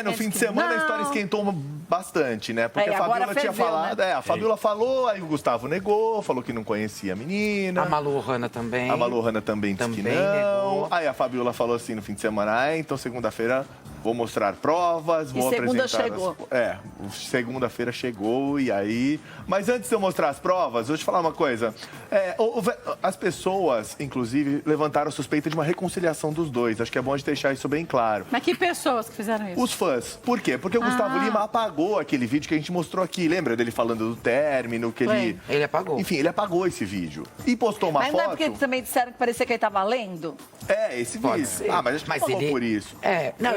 No fim de semana a história esquentou bastante, né? Porque a agora Fabiola tinha ferveu, falado. né? A Fabiola falou, aí o Gustavo negou, falou que não conhecia a menina. A Malu Ohana também. A Malu Ohana também disse que não. Negou. Aí a Fabiola falou assim no fim de semana, então segunda-feira vou mostrar provas, vou segunda apresentar... chegou. Segunda-feira chegou e aí... Mas antes de eu mostrar as provas, eu vou te falar uma coisa. As pessoas, inclusive, levantaram a suspeita de uma reconciliação dos dois. Acho que é bom de deixar isso bem claro. Mas que pessoas que fizeram isso? Os fãs. Por quê? Porque o Gustavo Lima apagou aquele vídeo que a gente mostrou aqui. Lembra dele falando do término, que ele... Ele apagou. Enfim, ele apagou esse vídeo. E postou uma Mas foto... não é porque também disseram que parecia que ele estava lendo? Esse Pode vídeo. ser. Mas a gente falou por isso.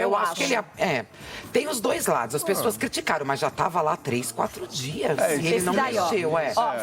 Eu acho que ele... Tem os dois lados. As pessoas criticaram, mas já estava lá 3, 4 dias. E ele não mexeu,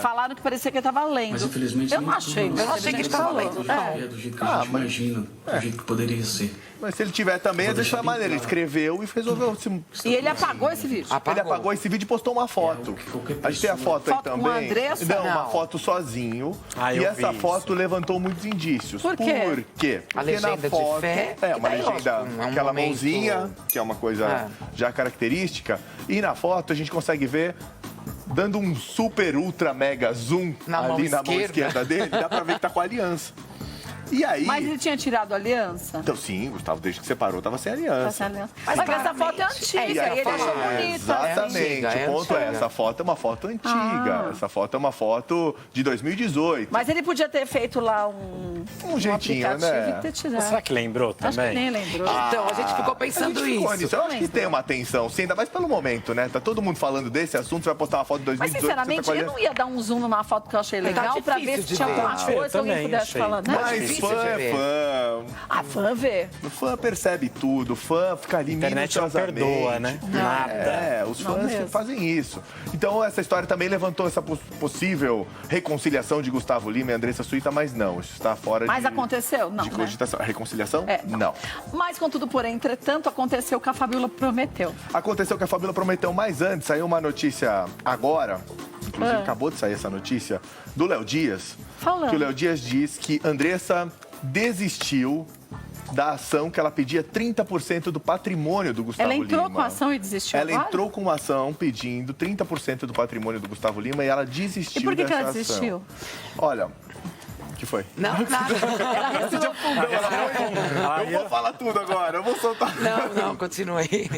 falaram que parecia que ele estava lendo. Mas infelizmente eu não achei. Eu não achei que ele estava lendo, não. É do jeito que a gente imagina, do jeito que poderia ser. Mas se ele tiver também, às vezes foi a maneira. Ele escreveu e resolveu. E ele apagou esse vídeo? Ele apagou esse vídeo e postou uma foto. A gente tem a foto aí também. Com a Andressa? Não, uma foto sozinho. E essa foto levantou muitos indícios. Por quê? Por quê? A Porque legenda na foto, de fé. uma legenda, aquela mãozinha, que é uma coisa já característica. E na foto a gente consegue ver, dando um super, ultra, mega zoom ali na mão esquerda dele, dá pra ver que tá com a aliança. E aí... Mas ele tinha tirado a aliança? Então, sim, Gustavo, desde que separou, tava sem aliança. Mas essa foto é antiga, e ele achou bonita. Exatamente, o ponto essa foto é uma foto antiga. Essa foto é uma foto de 2018. Mas ele podia ter feito lá um jeitinho, né? E ter tirado. Será que lembrou também? Acho que nem lembrou. Então, a gente ficou pensando isso. Eu acho que tem uma atenção, sim, ainda mais pelo momento, né? Tá todo mundo falando desse assunto, você vai postar uma foto de 2018. Mas, sinceramente, eu não ia dar um zoom numa foto que eu achei legal pra ver se tinha alguma coisa que alguém pudesse falar. Mas fã é fã. A fã vê. O fã percebe tudo, o fã fica ali internet não perdoa, né? Nada. Os fãs que fazem isso. Então, essa história também levantou essa possível reconciliação de Gustavo Lima e Andressa Suíta, mas não, isso está fora Mas aconteceu? Não, de cogitação. Reconciliação? Não. Mas, contudo, porém, entretanto, aconteceu o que a Fabiola prometeu. Aconteceu o que a Fabiola prometeu, mas antes, saiu uma notícia agora, inclusive acabou de sair essa notícia, do Léo Dias. Falando. Que o Léo Dias diz que Andressa desistiu da ação que ela pedia 30% do patrimônio do Gustavo Lima. Ela entrou com a ação e desistiu Ela agora? entrou com uma ação pedindo 30% do patrimônio do Gustavo Lima e ela desistiu. E por que dessa ela desistiu? ação. Olha, o que foi? Não, nada. Ela respirou fundo. Eu vou falar tudo agora, eu vou soltar. Não, continue aí.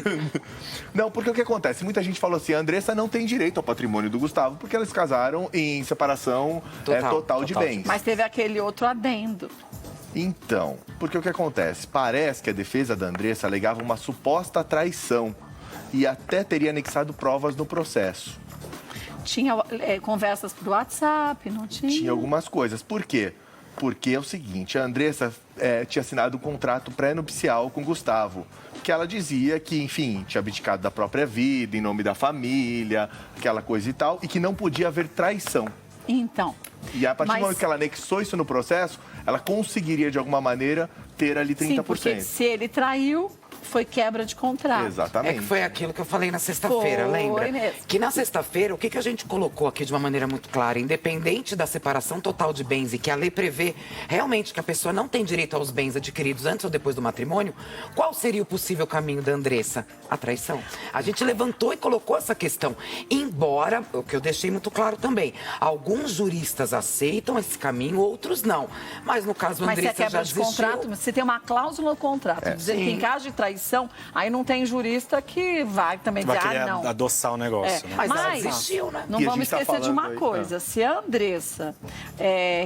Não, porque o que acontece? Muita gente falou assim, a Andressa não tem direito ao patrimônio do Gustavo porque elas casaram em separação total de bens. Mas teve aquele outro adendo. Então, porque o que acontece? Parece que a defesa da Andressa alegava uma suposta traição e até teria anexado provas no processo. Tinha conversas por WhatsApp, não tinha? Tinha algumas coisas. Por quê? Porque é o seguinte, a Andressa tinha assinado um contrato pré-nupcial com o Gustavo, que ela dizia que, enfim, tinha abdicado da própria vida, em nome da família, aquela coisa e tal, e que não podia haver traição. Então. E a partir do momento que ela anexou isso no processo, ela conseguiria, de alguma maneira, ter ali 30%. Sim, porque se ele traiu, foi quebra de contrato. Exatamente. É que foi aquilo que eu falei na sexta-feira, lembra? Foi mesmo. Que na sexta-feira, o que a gente colocou aqui de uma maneira muito clara, independente da separação total de bens e que a lei prevê realmente que a pessoa não tem direito aos bens adquiridos antes ou depois do matrimônio, qual seria o possível caminho da Andressa? A traição. A gente levantou e colocou essa questão. Embora, o que eu deixei muito claro também, alguns juristas aceitam esse caminho, outros não. Mas no caso, a Andressa já desistiu. Mas se é quebra de contrato, se tem uma cláusula no contrato, dizendo que em caso de traição, aí não tem jurista que vai também dizer, não. Adoçar o negócio. Né? Mas ela desistiu, né? Não vamos esquecer de uma coisa. Se a Andressa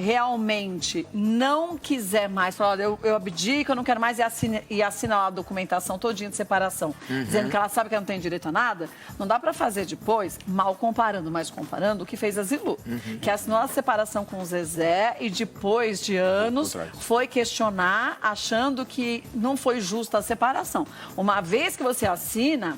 realmente não quiser mais, falar, eu abdico, eu não quero mais, e assina lá a documentação todinha de separação, dizendo que ela sabe que ela não tem direito a nada, não dá para fazer depois, mal comparando, mas comparando, o que fez a Zilu, que assinou a separação com o Zezé e depois de anos foi questionar, achando que não foi justa a separação. Uma vez que você assina,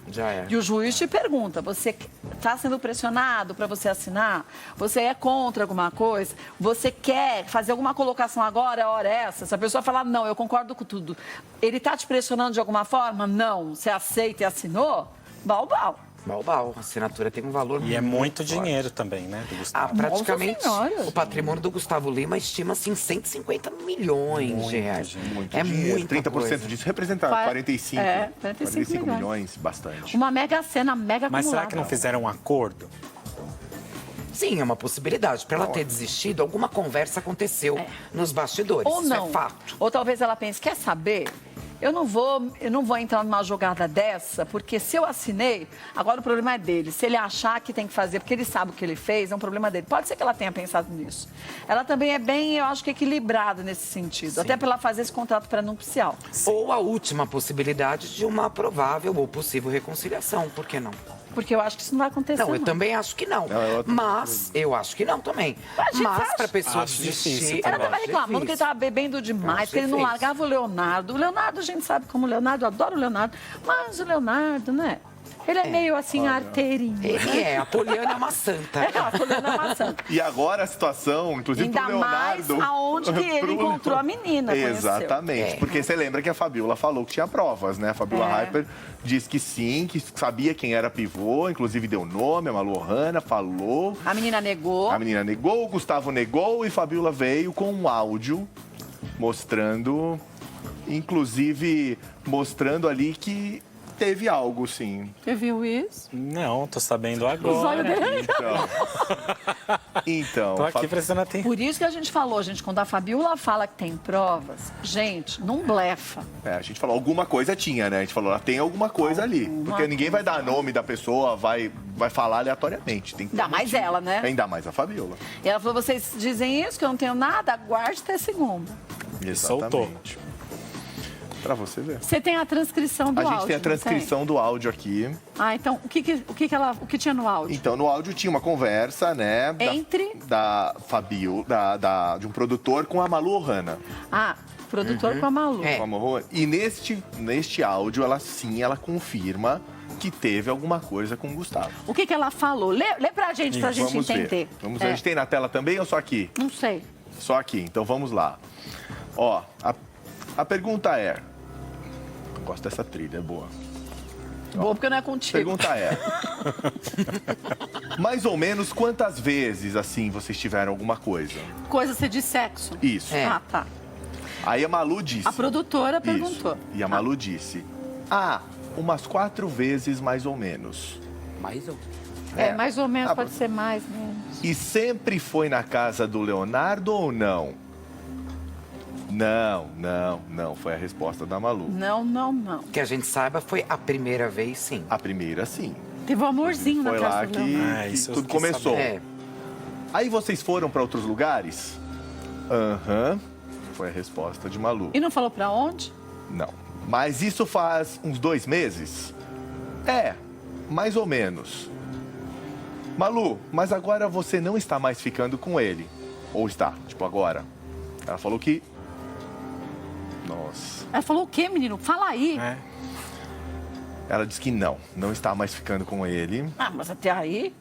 e o juiz te pergunta, você está sendo pressionado para você assinar? Você é contra alguma coisa? Você quer fazer alguma colocação agora, a hora essa? Se a pessoa falar, não, eu concordo com tudo, ele está te pressionando de alguma forma? Não. Você aceita e assinou? Bal. Baubau, a assinatura tem um valor E é muito dinheiro também, né, do Gustavo? Praticamente, Nossa Senhora. o patrimônio do Gustavo Lima estima-se em 150 milhões de reais. Muito é dinheiro. muita 30% coisa. disso representa 45. 45 milhões, bastante. Uma mega cena, mega Mas acumulada. será que não fizeram um acordo? Sim, é uma possibilidade. Para ela ter desistido, alguma conversa aconteceu nos bastidores. Ou Isso não. é fato. Ou talvez ela pense, quer saber? Eu não vou entrar numa jogada dessa, porque se eu assinei, agora o problema é dele. Se ele achar que tem que fazer, porque ele sabe o que ele fez, é um problema dele. Pode ser que ela tenha pensado nisso. Ela também é bem, eu acho que equilibrada nesse sentido. Sim. Até para ela fazer esse contrato pré-nupcial. Ou a última possibilidade de uma provável ou possível reconciliação. Por que não? Porque eu acho que isso não vai acontecer. Não, eu também acho que não. Mas eu acho que não também. Mas para a pessoa Acho difícil desistir... também. Ela estava reclamando que ele estava bebendo demais, que ele não largava o Leonardo. O Leonardo, a gente sabe como o Leonardo, eu adoro o Leonardo. Mas o Leonardo, né? Ele é meio assim, arteirinho. Ele é, a Poliana é uma santa. A Poliana é uma santa. E agora a situação, inclusive Ainda pro Leonardo... mais aonde que ele encontrou a menina, conheceu. Exatamente, porque você lembra que a Fabiola falou que tinha provas, né? A Fabiola Hyper disse que sim, que sabia quem era pivô, inclusive deu nome, a Malu Ohana falou. A menina negou. A menina negou, o Gustavo negou e Fabiola veio com um áudio mostrando, inclusive mostrando ali que teve algo, sim. Você viu isso? Não, tô sabendo Os olhos agora. dele. Então, Tô aqui prestando atenção. Por isso que a gente falou, gente, quando a Fabiola fala que tem provas, gente, não blefa. a gente falou, alguma coisa tinha, né? A gente falou, ela tem alguma coisa ali. Porque ninguém vai dar nome da pessoa, vai falar aleatoriamente. Tem que ter Ainda mais motivo. ela, né? Ainda mais a Fabiola. E ela falou, vocês dizem isso, que eu não tenho nada, aguarde até segunda. soltou. Pra você ver. Você tem a transcrição do A áudio, gente tem a não transcrição do áudio aqui. Ah, então, o que tinha no áudio? Então, no áudio tinha uma conversa, né? Entre? Da Fabiola, de um produtor com a Malu Ohana. Ah, produtor com a Malu. É. Com a Malu Ohana. E neste áudio, ela confirma que teve alguma coisa com o Gustavo. O que ela falou? Lê pra gente Vamos entender. ver. Vamos ver. A gente tem na tela também ou só aqui? Não sei. Só aqui. Então, vamos lá. Ó, a pergunta é... Eu gosto dessa trilha, é boa. Boa, porque não é contigo. Pergunta é... mais ou menos quantas vezes, assim, vocês tiveram alguma coisa? Coisa de sexo. Isso. É. Ah, tá. Aí a Malu disse... A produtora perguntou. Isso. E a Malu disse... umas 4 vezes mais ou menos. Mais ou Mais ou menos, Ah, pode ser mais, menos. E sempre foi na casa do Leonardo ou não? Não. Foi a resposta da Malu. Não. Que a gente saiba, foi a primeira vez, sim. A primeira, sim. Teve um amorzinho na Foi casa lá do que, Leonardo. isso eu tudo fiquei começou. sabendo. É. Aí vocês foram para outros lugares? Aham. Foi a resposta de Malu. E não falou pra onde? Não. Mas isso faz uns 2 meses? Mais ou menos. Malu, mas agora você não está mais ficando com ele. Ou está, tipo agora. Ela falou que... Nossa. Ela falou o quê, menino? Fala aí. É. Ela disse que não está mais ficando com ele. Ah, mas até aí...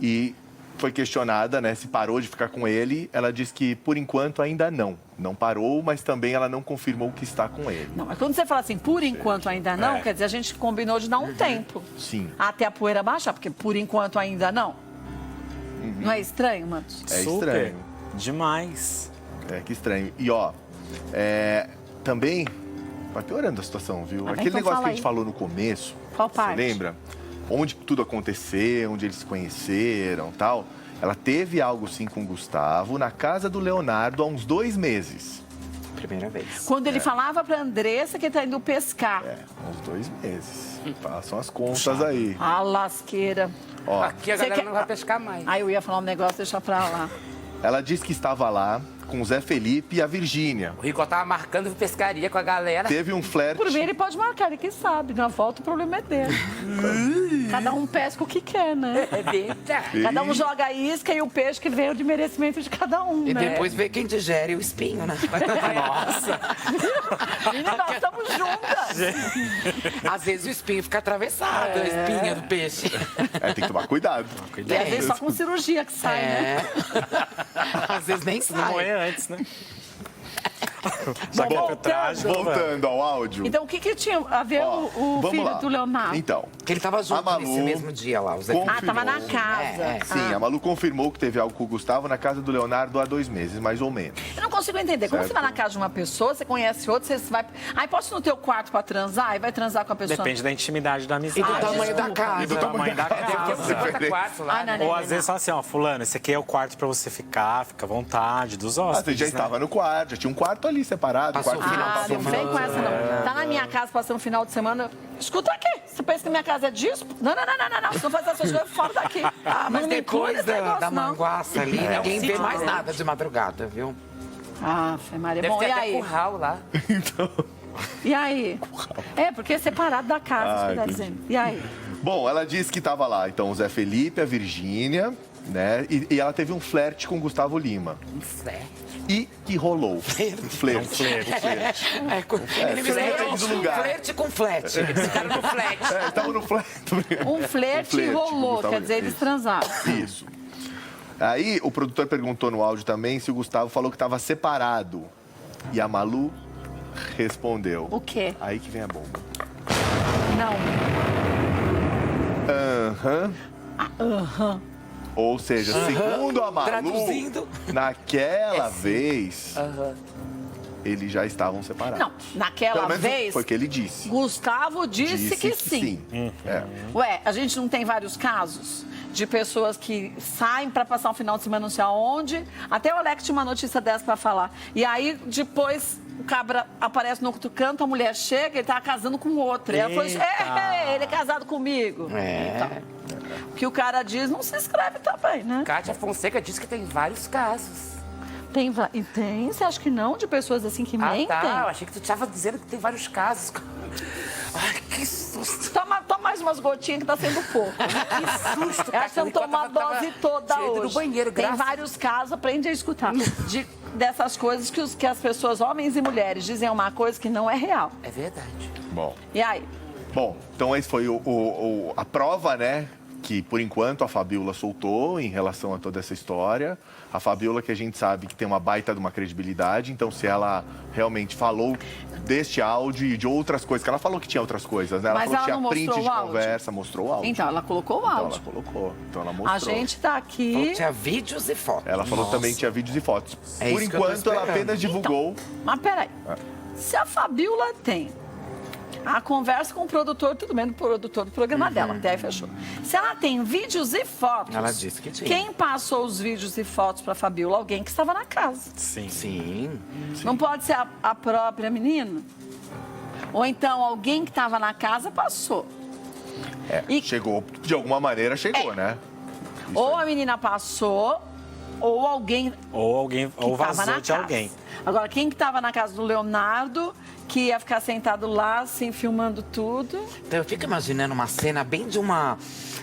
E foi questionada, né, se parou de ficar com ele. Ela disse que, por enquanto, ainda não. Não parou, mas também ela não confirmou que está com ele. Não, mas quando você fala assim, por enquanto ainda não, É. quer dizer, a gente combinou de dar um tempo. Sim. Até a poeira baixar, porque por enquanto ainda não. Não é estranho, Matos? É Super. estranho. Demais. Que estranho. E, ó, também vai piorando a situação, viu? Ah, Aquele então negócio fala que a gente aí. falou no começo, Qual você parte? lembra? Onde tudo aconteceu, onde eles se conheceram, tal. Ela teve algo, sim, com o Gustavo na casa do Leonardo há uns 2 meses. Primeira vez. Quando ele falava pra Andressa que ele tá indo pescar. Uns 2 meses. Façam as contas aí. A lasqueira. Ó, Aqui a Você galera quer- não vai pescar mais. Aí eu ia falar um negócio, deixa pra lá. ela disse que estava lá com o Zé Felipe e a Virgínia. O Rico tava marcando pescaria com a galera. Teve um flerte. Por mim, ele pode marcar, ele que sabe. Na volta, o problema é dele. Cada um pesca o que quer, né? É verdade. Cada um joga a isca e o peixe que veio de merecimento de cada um, E né? depois vê quem digere o espinho, né? Nossa! Menina, nós estamos juntas. Às vezes o espinho fica atravessado, a espinha do peixe. Tem que tomar cuidado. E às vezes só com cirurgia que sai, né? É. Às vezes nem Não sai. morrer antes, né? Já que é voltando. traje, Voltando ao áudio. Então, o que tinha a ver Ó, o vamos filho lá. do Leonardo? Então, Que ele tava junto A Malu nesse mesmo dia lá, o Zé Felipe. Ah, tava na casa. sim, a Malu confirmou que teve algo com o Gustavo na casa do Leonardo há 2 meses, mais ou menos. Eu não consigo entender. Como Certo. você vai na casa de uma pessoa, você conhece outra, você vai... Aí posso ir no teu quarto pra transar? Aí vai transar com a pessoa? Depende da intimidade da amizade. E do tamanho da desculpa. casa. E do tamanho da Deve ter uns casa. 50 quartos lá, Ah, não, né? Ou às vezes só assim, ó, fulano, esse aqui é o quarto pra você ficar, fica à vontade, dos hóspedes, Você já né? estava no quarto, já tinha um quarto ali separado. Passou quarto o final, Ah, passou não o vem final. com essa, não. Tá na minha casa passando um final de semana. Escuta aqui. Você pensa que minha casa é disso? Não. Você não faz essas coisas fora daqui. Ah, mas não me inclui depois nesse da negócio, não. manguaça ali, ninguém vê sítio, mais né? nada de madrugada, viu? Ah, Fê Maria. Deve Bom, ter e até aí? curral lá. E aí? É, porque é separado da casa, isso que tá entendi. dizendo. E aí? Bom, ela disse que estava lá, então, o Zé Felipe, a Virgínia, né? E ela teve um flerte com o Gustavo Lima. E que rolou. Flerte. É, ele me depende do lugar. flerte com flete. Eles ficaram no flat. Estava no flerte. Um flerte com rolou, Gustavo quer dizer, Lima. eles transaram. Isso. Aí o produtor perguntou no áudio também se o Gustavo falou que estava separado. E a Malu respondeu. O quê? Aí que vem a bomba. Não. Aham. Ou seja, segundo a Malu, Traduzindo. naquela vez, eles já estavam separados. Não, naquela Pelo menos vez, foi o que ele disse. Gustavo disse que sim. É. Ué, a gente não tem vários casos de pessoas que saem pra passar um final de semana não sei aonde. Até o Alex tinha uma notícia dessa pra falar. E aí, depois, o cabra aparece no outro canto, a mulher chega, ele tava casando com outro. E ela falou assim, ele é casado comigo. Então, o que o cara diz não se escreve também, né? Kátia Fonseca disse que tem vários casos. Tem, e tem? Você acha que não? De pessoas assim que Ah, mentem? tá. Eu achei que tu estava dizendo que tem vários casos. Ai, que susto. Toma mais umas gotinhas que tá sendo pouco. Que susto, Eu acho que você não Enquanto tomou a tava dose toda indo hoje. no banheiro, Tem graças. vários casos, aprende a escutar. Dessas coisas que as pessoas, homens e mulheres, dizem uma coisa que não é real. É verdade. Bom. E aí? Bom, então esse foi a prova, né? Que por enquanto a Fabiola soltou em relação a toda essa história. A Fabiola, que a gente sabe que tem uma baita de uma credibilidade, então se ela realmente falou deste áudio e de outras coisas, que ela falou que tinha outras coisas, né? Ela Mas falou que ela tinha não print mostrou de o áudio? conversa, mostrou o áudio. Então, ela colocou o Então áudio. ela colocou, então ela mostrou. A gente tá Falou aqui. que tinha vídeos e fotos. Ela falou também que tinha vídeos e fotos. É Por isso que eu tô enquanto, ela esperando. apenas divulgou. Mas peraí. Se a Fabiola tem a conversa com o produtor, tudo bem, do produtor do programa dela, até aí fechou. Se ela tem vídeos e fotos. Ela disse que tinha. Quem passou os vídeos e fotos pra Fabiola? Alguém que estava na casa. Sim. Sim. Não pode ser a própria menina? Ou então alguém que estava na casa passou. E- Chegou, de alguma maneira chegou, né? Ou a menina passou, ou alguém Ou alguém, que ou estava vazou na de casa. alguém. Agora, quem que estava na casa do Leonardo, que ia ficar sentado lá, assim, filmando tudo? Então eu fico imaginando uma cena bem de uma...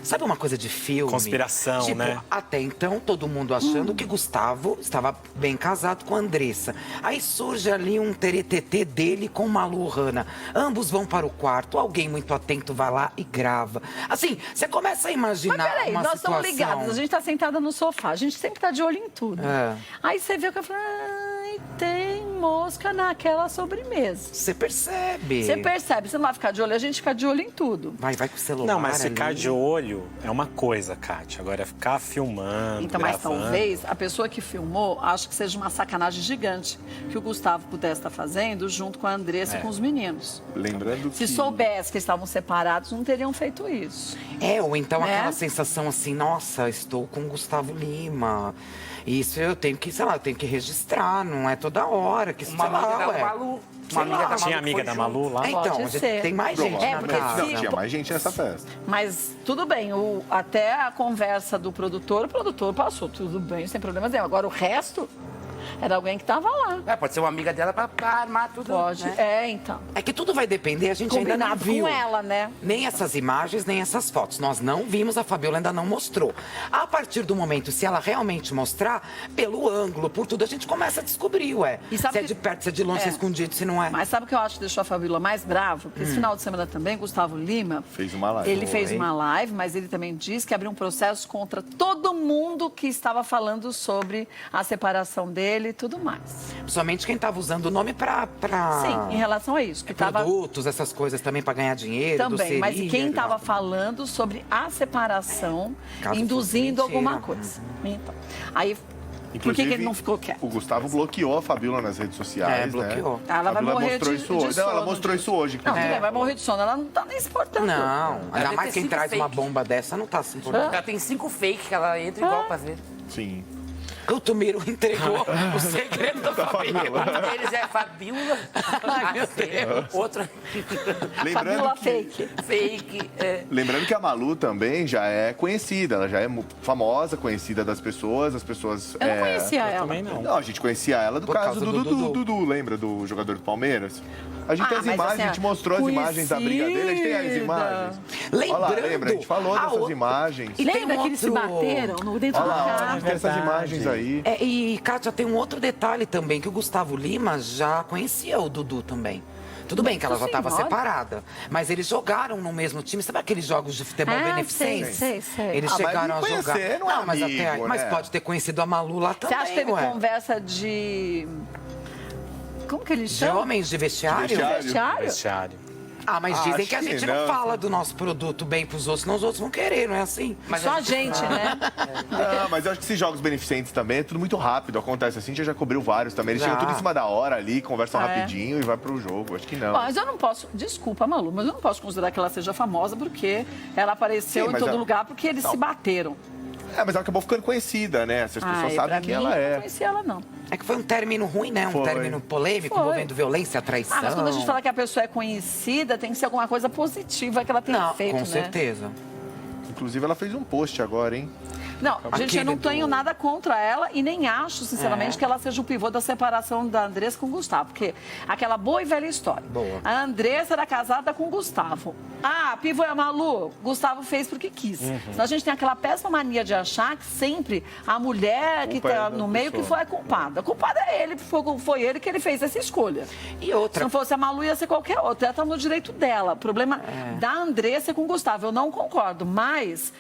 Sabe uma coisa de filme? Conspiração, tipo, né? Até então, todo mundo achando que Gustavo estava bem casado com a Andressa. Aí surge ali um teretetê dele com Malu Hanna. Ambos vão para o quarto, alguém muito atento vai lá e grava. Assim, você começa a imaginar Mas peraí, uma nós situação... estamos ligadas, a gente tá sentada no sofá, a gente sempre tá de olho em tudo. É. Aí você vê que eu falo, ai, tem mosca naquela sobremesa. Você percebe. Você percebe, você não vai ficar de olho, a gente fica de olho em tudo. Vai com o celular Não, mas ficar ali. de olho é uma coisa, Kátia. Agora é ficar filmando, Então, mas gravando. talvez a pessoa que filmou acho que seja uma sacanagem gigante que o Gustavo pudesse estar fazendo junto com a Andressa e com os meninos. Lembrando Se que... soubesse que estavam separados, não teriam feito isso. Ou então Né? aquela sensação assim, nossa, estou com o Gustavo Lima. Isso eu tenho que, sei lá, eu tenho que registrar, não é toda hora que isso, Uma sei lá, amiga da ué. Malu. Sei Uma amiga lá. da Malu. Tinha amiga foi da junto. Malu lá? Então, Pode a gente ser. tem mais gente É, na porque casa. Não, tinha mais gente nessa festa. Mas tudo bem, até a conversa do produtor, o produtor passou, tudo bem, sem problema nenhum. Agora o resto era alguém que estava lá. É, pode ser uma amiga dela pra armar tudo. Pode. Né? Então. É que tudo vai depender, a gente ainda não Combinado viu. com ela, né? Nem essas imagens, nem essas fotos. Nós não vimos, a Fabiola ainda não mostrou. A partir do momento, se ela realmente mostrar, pelo ângulo, por tudo, a gente começa a descobrir, ué. E Se sabe é que- de perto, se é de longe, se é escondido, se não é. Mas sabe o que eu acho que deixou a Fabiola mais brava? Porque esse final de semana também, Gustavo Lima... Fez uma live. Ele fez Foi. uma live, mas ele também disse que abriu um processo contra todo mundo que estava falando sobre a separação dele ele e tudo mais. Somente quem tava usando o nome pra Sim, em relação a isso. Que tava... produtos, essas coisas também pra ganhar dinheiro, Também, mas doceria, quem estava falando sobre a separação, Caso induzindo fosse mentira. alguma coisa. Então, aí, por que ele não ficou quieto? O Gustavo bloqueou a Fabíola nas redes sociais, bloqueou. né? Ela vai Fabíola morrer mostrou de isso hoje. Não, ela sono mostrou disso. isso hoje, Não, inclusive. tudo bem, vai morrer de sono. Ela não tá nem se importando. Não, ainda deve mais ter quem sido traz uma fake. bomba dessa não tá se importando. Ela tem 5 fake que ela entra igual pra ver. Sim. O Tumiro entregou o segredo da família. Um deles é Fabíola. Ai, meu Deus. Outro Fabíola que, fake. fake. lembrando que a Malu também já é conhecida, ela já é famosa, conhecida das pessoas, as pessoas... Eu não conhecia ela. Também não. Não, a gente conhecia ela do Por caso causa do do Dudu. Dudu, lembra do jogador do Palmeiras? A gente tem as mas imagens, assim, a gente mostrou as imagens da briga dele, a gente tem as conhecida. imagens. Lembrando, Olha lá, lembra? A gente falou a dessas outra- imagens. E tem Lembra que eles se outro- bateram dentro Olha do lá, a carro? gente tem essas verdade. imagens aí. E, Kátia, tem um outro detalhe também, que o Gustavo Lima já conhecia o Dudu também. Tudo bem que ela já estava Senhora. separada, mas eles jogaram no mesmo time. Sabe aqueles jogos de futebol beneficentes? sei. Eles Ah, mas chegaram a conhecer jogar. não é mas amigo, mas né? pode ter conhecido a Malu lá Você também, acha que teve ué. conversa de... Como que eles De chamam? homens de vestiário? vestiário. Vestiário? Vestiário. Ah, mas dizem Acho que a gente que não não. fala do nosso produto bem pros outros, senão os outros vão querer, não é assim? Só a gente, né? Ah, mas eu acho que esses jogos beneficentes também é tudo muito rápido. Acontece assim, já cobriu vários também. Eles Já. chegam tudo em cima da hora ali, conversam Ah, é? rapidinho e vai pro jogo. Acho que não. Mas eu não posso, desculpa, Malu, mas eu não posso considerar que ela seja famosa porque ela apareceu Sim, em mas todo ela- lugar porque eles se bateram. É, mas ela acabou ficando conhecida, né? Essas pessoas Ai, sabem pra quem mim, ela não é. conhecia ela, não. É que foi um término ruim, né? Um Foi. término polêmico, Foi. envolvendo violência, traição. Ah, mas quando a gente fala que a pessoa é conhecida, tem que ser alguma coisa positiva que ela tenha Não, feito, com né? certeza. Inclusive, ela fez um post agora, hein? Não, gente, eu não Aquele tenho do- nada contra ela e nem acho, sinceramente, que ela seja o pivô da separação da Andressa com o Gustavo. Porque aquela boa e velha história. Boa. A Andressa era casada com o Gustavo. Ah, a pivô é a Malu. Gustavo fez porque quis. Então a gente tem aquela péssima mania de achar que sempre a mulher que Culpa é está da no meio que pessoa. foi a culpada. A culpada é ele, foi ele que ele fez essa escolha. E Se outra, não fosse a Malu, ia ser qualquer outra. Ela está no direito dela. O problema da Andressa é com o Gustavo. Eu não concordo, mas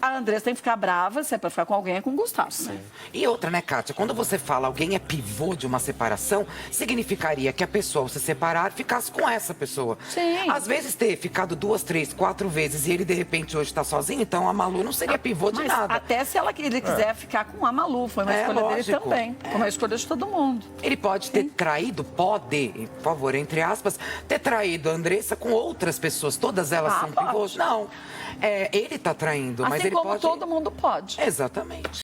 a Andressa tem que ficar brava, se é para ficar com alguém, é com o Gustavo. Né? E outra, né, Kátia? Quando você fala alguém é pivô de uma separação, significaria que a pessoa, ao se separar, ficasse com essa pessoa. Sim. Às vezes ter ficado 2, 3, 4 vezes e ele, de repente, hoje tá sozinho, então a Malu não seria pivô de Mas nada. até se ele quiser ficar com a Malu, foi uma É, escolha dele lógico. também. Foi uma escolha de todo mundo. Ele pode ter traído, por favor, entre aspas, ter traído a Andressa com outras pessoas. Todas elas são pode. pivôs? Não. É, ele tá traindo, mas Assim ele como pode... todo mundo pode. Exatamente.